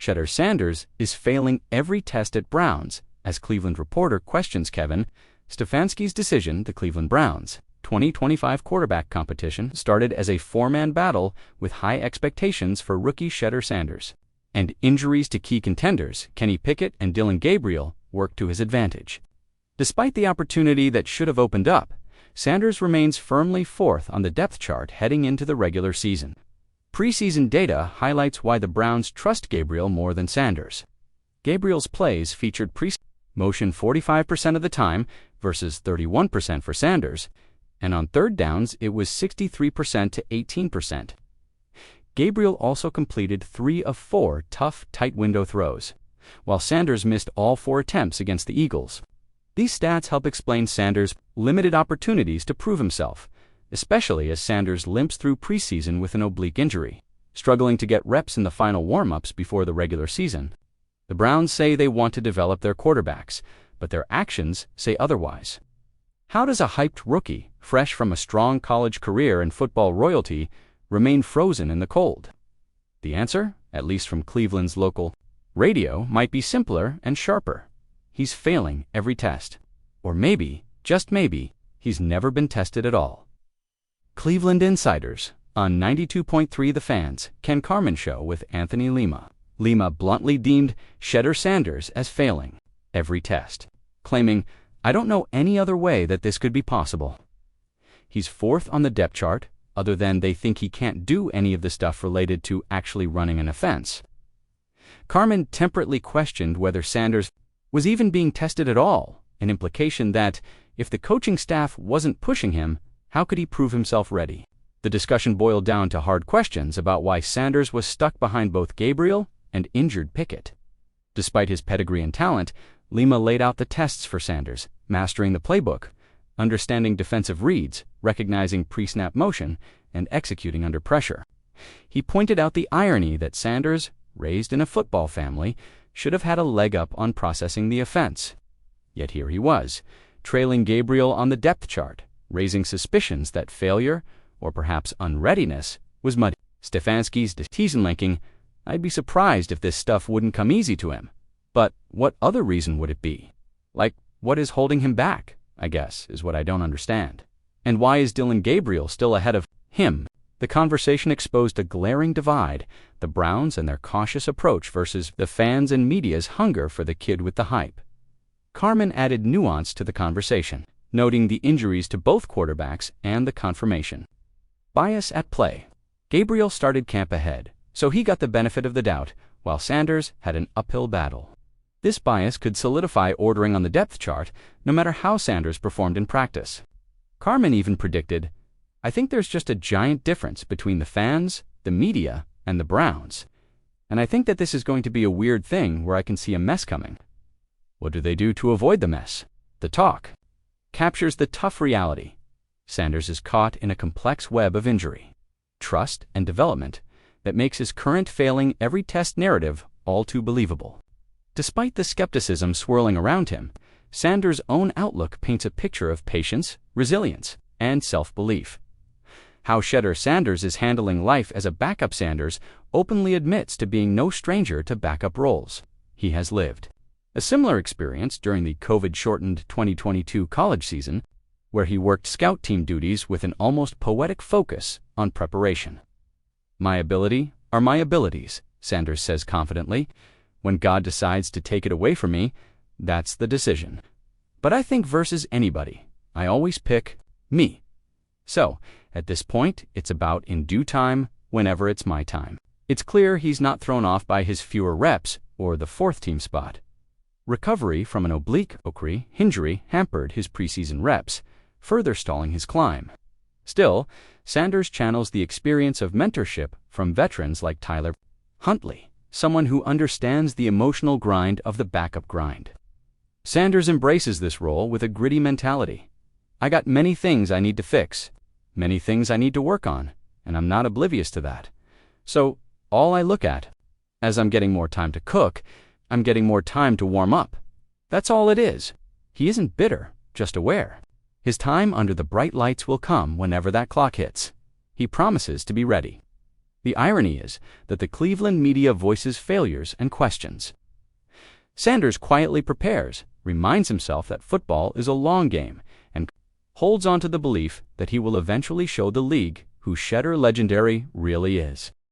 Shedeur Sanders is failing every test at Browns, as Cleveland Reporter questions Kevin Stefanski's decision. The Cleveland Browns' 2025 quarterback competition started as a four-man battle with high expectations for rookie Shedeur Sanders. And injuries to key contenders, Kenny Pickett and Dillon Gabriel, worked to his advantage. Despite the opportunity that should have opened up, Sanders remains firmly fourth on the depth chart heading into the regular season. Preseason data highlights why the Browns trust Gabriel more than Sanders. Gabriel's plays featured motion 45% of the time versus 31% for Sanders, and on third downs it was 63% to 18%. Gabriel also completed 3 of 4 tough, tight window throws, while Sanders missed all 4 attempts against the Eagles. These stats help explain Sanders' limited opportunities to prove himself, especially as Sanders limps through preseason with an oblique injury, struggling to get reps in the final warm-ups before the regular season. The Browns say they want to develop their quarterbacks, but their actions say otherwise. How does a hyped rookie, fresh from a strong college career and football royalty, remain frozen in the cold? The answer, at least from Cleveland's local radio, might be simpler and sharper. He's failing every test. Or maybe, just maybe, he's never been tested at all. Cleveland Insiders on 92.3 The Fans, Ken Carman Show with Anthony Lima. Lima bluntly deemed Shedeur Sanders as failing every test, claiming, "I don't know any other way that this could be possible." He's fourth on the depth chart, other than they think he can't do any of the stuff related to actually running an offense. Carman temperately questioned whether Sanders was even being tested at all, an implication that, if the coaching staff wasn't pushing him, how could he prove himself ready? The discussion boiled down to hard questions about why Sanders was stuck behind both Gabriel and injured Pickett. Despite his pedigree and talent, Lima laid out the tests for Sanders, mastering the playbook, understanding defensive reads, recognizing pre-snap motion, and executing under pressure. He pointed out the irony that Sanders, raised in a football family, should have had a leg up on processing the offense. Yet here he was, trailing Gabriel on the depth chart, raising suspicions that failure, or perhaps unreadiness, was muddy. Stefanski's season linking, "I'd be surprised if this stuff wouldn't come easy to him. But what other reason would it be? Like, what is holding him back, I guess, is what I don't understand. And why is Dillon Gabriel still ahead of him?" The conversation exposed a glaring divide, the Browns and their cautious approach versus the fans' and media's hunger for the kid with the hype. Carman added nuance to the conversation, noting the injuries to both quarterbacks and the confirmation bias at play. Gabriel started camp ahead, so he got the benefit of the doubt, while Sanders had an uphill battle. This bias could solidify ordering on the depth chart, no matter how Sanders performed in practice. Carman even predicted, "I think there's just a giant difference between the fans, the media, and the Browns. And I think that this is going to be a weird thing where I can see a mess coming." What do they do to avoid the mess? The talk captures the tough reality. Sanders is caught in a complex web of injury, trust, and development that makes his current failing every test narrative all too believable. Despite the skepticism swirling around him, Sanders' own outlook paints a picture of patience, resilience, and self-belief. How Shedeur Sanders is handling life as a backup Sanders openly admits to being no stranger to backup roles. He has lived a similar experience during the COVID-shortened 2022 college season, where he worked scout team duties with an almost poetic focus on preparation. "My ability are my abilities," Sanders says confidently. "When God decides to take it away from me, that's the decision. But I think versus anybody, I always pick me. So, at this point, it's about in due time, whenever it's my time." It's clear he's not thrown off by his fewer reps or the fourth-team spot. Recovery from an oblique injury hampered his preseason reps, further stalling his climb. Still, Sanders channels the experience of mentorship from veterans like Tyler Huntley, someone who understands the emotional grind of the backup grind. Sanders embraces this role with a gritty mentality. "I got many things I need to fix, many things I need to work on, and I'm not oblivious to that. So, all I look at, as I'm getting more time to cook, I'm getting more time to warm up. That's all it is." He isn't bitter, just aware. His time under the bright lights will come whenever that clock hits. He promises to be ready. The irony is that the Cleveland media voices failures and questions. Sanders quietly prepares, reminds himself that football is a long game, and holds on to the belief that he will eventually show the league who Shedeur legendary really is.